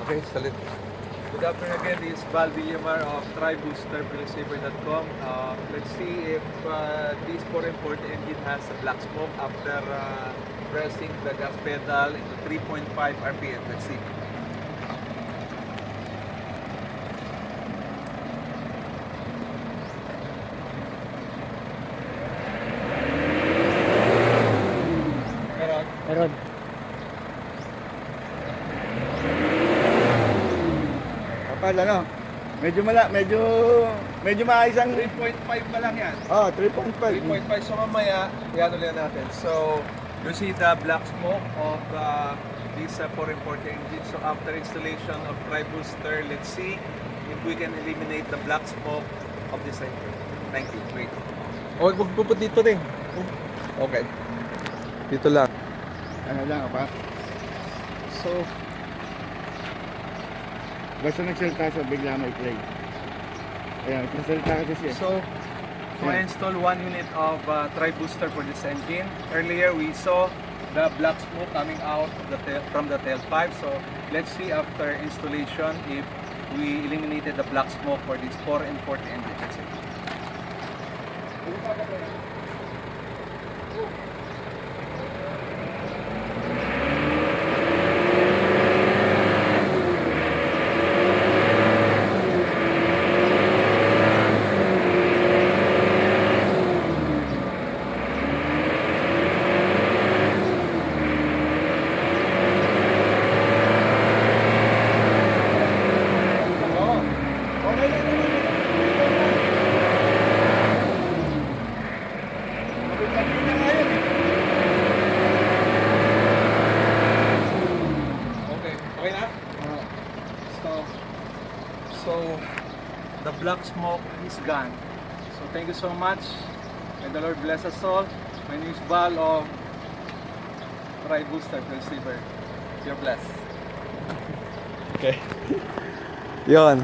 Okay, salit. Good afternoon again. This is Val Villamar of Tribooster, belching.com. Let's see if this 440 engine has a black smoke after pressing the gas pedal into 3.5 RPM. Let's see. Meron. Kapal ano? Medyo maayos ang 3.5 pa lang yan. 3.5. 3.5. So mamaya, yan ulit natin. So, you see the black smoke of this 440 engine. So after installation of Tribooster, let's see if we can eliminate the black smoke of this engine. Thank you. Wait. Oh, magpuput dito din. Okay. Dito lang. Ano lang pa? So, Basta nagsalita siya, bigla may play. Ayan, nagsalita kasi siya. So, I install 1 unit of Tribooster for this engine. Earlier, we saw the black smoke coming out of from the tailpipe. So, let's see after installation if we eliminated the black smoke for this 440 engine. That's it. Okay na? So the black smoke is gone. So thank you so much. May the Lord bless us all. My name is Val of Tribooster Receiver. You're blessed. Okay. Yon.